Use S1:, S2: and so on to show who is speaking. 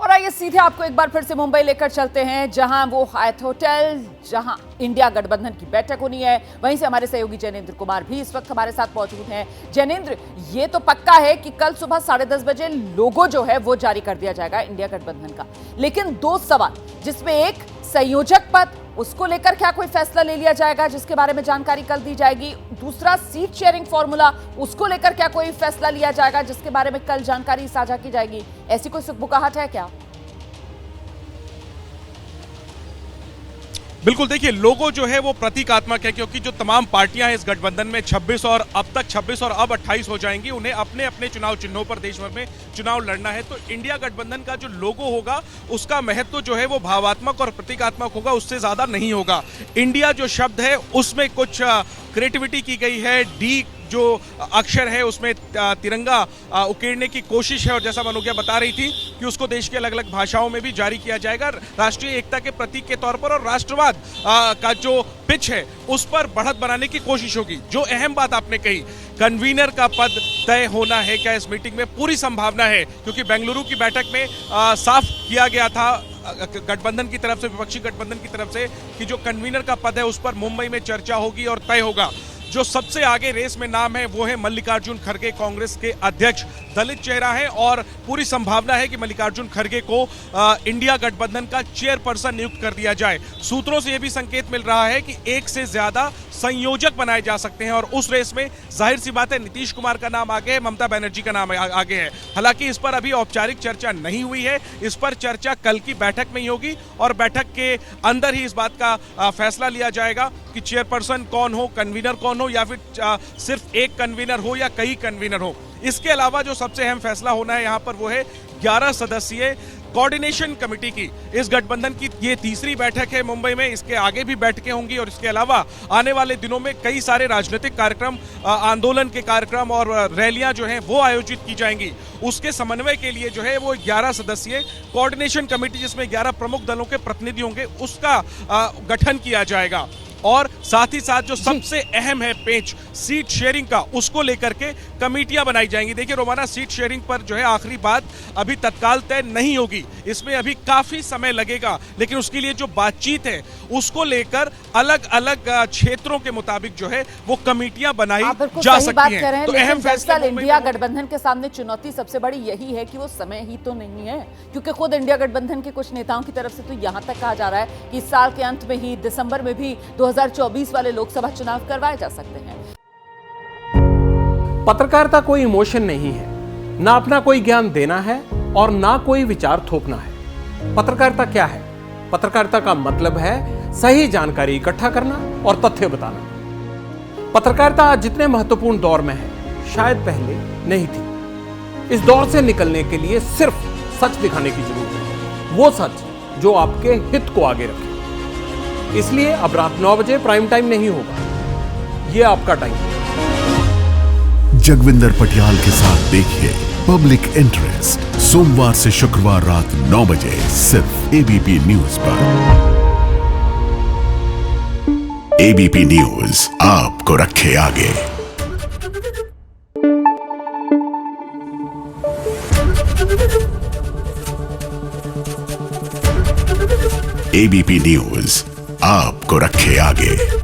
S1: और आइए सीधे आपको एक बार फिर से मुंबई लेकर चलते हैं, जहां वो हायत होटल, जहां इंडिया गठबंधन की बैठक होनी है। वहीं से हमारे सहयोगी जैनेंद्र कुमार भी इस वक्त हमारे साथ मौजूद हैं। जैनेंद्र, ये तो पक्का है कि कल सुबह 10:30 बजे लोगो जो है वो जारी कर दिया जाएगा इंडिया गठबंधन का, लेकिन दो सवाल, जिसमें एक संयोजक पद, उसको लेकर क्या कोई फैसला ले लिया जाएगा जिसके बारे में जानकारी कल दी जाएगी। दूसरा, सीट शेयरिंग फॉर्मूला, उसको लेकर क्या कोई फैसला लिया जाएगा जिसके बारे में कल जानकारी साझा की जाएगी। ऐसी कोई सुखबुकाहट है क्या?
S2: बिल्कुल, देखिए लोगो जो है वो प्रतीकात्मक है, क्योंकि जो तमाम पार्टियां हैं इस गठबंधन में 26 और अब तक 26 और अब 28 हो जाएंगी, उन्हें अपने अपने चुनाव चिन्हों पर देश भर में चुनाव लड़ना है। तो इंडिया गठबंधन का जो लोगो होगा उसका महत्व जो है वो भावात्मक और प्रतीकात्मक होगा, उससे ज्यादा नहीं होगा। इंडिया जो शब्द है उसमें कुछ क्रिएटिविटी की गई है। डी जो अक्षर है उसमें तिरंगा उकेरने की कोशिश है, और जैसा मनोज्ञा बता रही थी कि उसको देश के अलग अलग भाषाओं में भी जारी किया जाएगा राष्ट्रीय एकता के प्रतीक के तौर पर, और राष्ट्रवाद का जो पिच है उस पर बढ़त बनाने की कोशिश होगी। जो अहम बात आपने कही, कन्वीनर का पद तय होना है क्या इस मीटिंग में? पूरी संभावना है, क्योंकि बेंगलुरु की बैठक में साफ किया गया था गठबंधन की तरफ से, विपक्षी गठबंधन की तरफ से, कि जो कन्वीनर का पद है उस पर मुंबई में चर्चा होगी और तय होगा। जो सबसे आगे रेस में नाम है वो है मल्लिकार्जुन खड़गे, कांग्रेस के अध्यक्ष, दलित चेहरा है, और पूरी संभावना है कि मल्लिकार्जुन खड़गे को इंडिया गठबंधन का चेयरपर्सन नियुक्त कर दिया जाए। सूत्रों से यह भी संकेत मिल रहा है कि एक से ज्यादा संयोजक बनाए जा सकते हैं, और उस रेस में जाहिर सी बात है नीतीश कुमार का नाम आगे है, ममता बनर्जी का नाम आगे है। हालांकि इस पर अभी औपचारिक चर्चा नहीं हुई है, इस पर चर्चा कल की बैठक में ही होगी, और बैठक के अंदर ही इस बात का फैसला लिया जाएगा कि चेयरपर्सन कौन हो, कन्वीनर कौन हो, या फिर सिर्फ एक कन्वीनर हो या कई कन्वीनर हो। इसके अलावा जो सबसे अहम फैसला होना है यहाँ पर वो है 11 सदस्यीय कोऑर्डिनेशन कमेटी की। इस गठबंधन की ये तीसरी बैठक है मुंबई में, इसके आगे भी बैठकें होंगी, और इसके अलावा आने वाले दिनों में कई सारे राजनीतिक कार्यक्रम, आंदोलन के कार्यक्रम और रैलियां जो हैं वो आयोजित की जाएंगी। उसके समन्वय के लिए जो है वो 11 सदस्यीय कोऑर्डिनेशन कमेटी, जिसमें 11 प्रमुख दलों के प्रतिनिधि होंगे, उसका गठन किया जाएगा। और साथ ही साथ जो सबसे अहम है पेच सीट शेयरिंग का, उसको लेकर के कमेटियां बनाई जाएंगी। देखिए रोमाना, सीट शेयरिंग पर जो है आखिरी बात अभी तत्काल तय नहीं होगी, इसमें अभी काफी समय लगेगा, लेकिन उसके लिए जो बातचीत है उसको लेकर अलग अलग क्षेत्रों के मुताबिक जो है वो कमेटियां बनाई जा सकती हैं।
S1: तो अहम फैसला इंडिया गठबंधन के सामने चुनौती सबसे बड़ी यही है कि वो समय ही तो नहीं है, क्योंकि खुद इंडिया गठबंधन के कुछ नेताओं की तरफ से तो यहां तक कहा जा रहा है कि इस साल के अंत में ही, दिसंबर में भी 2024 वाले लोकसभा चुनाव करवाए जा सकते हैं।
S3: पत्रकारिता कोई इमोशन नहीं है, ना अपना कोई ज्ञान देना है और ना कोई विचार थोपना है। पत्रकारिता क्या है? पत्रकारिता का मतलब है सही जानकारी इकट्ठा करना और तथ्य बताना। पत्रकारिता आज जितने महत्वपूर्ण दौर में है, शायद पहले नहीं थी। इस दौर से निकलने के लिए सिर्फ सच दिखाने की जरूरत है, वो सच जो आपके हित को आगे रखे। इसलिए अब रात 9 बजे प्राइम टाइम नहीं होगा, ये आपका टाइम है।
S4: जगविंदर पटियाल के साथ देखिए पब्लिक इंटरेस्ट, सोमवार से शुक्रवार रात 9 बजे सिर्फ एबीपी न्यूज पर। एबीपी न्यूज आपको रखे आगे। एबीपी न्यूज आपको रखे आगे।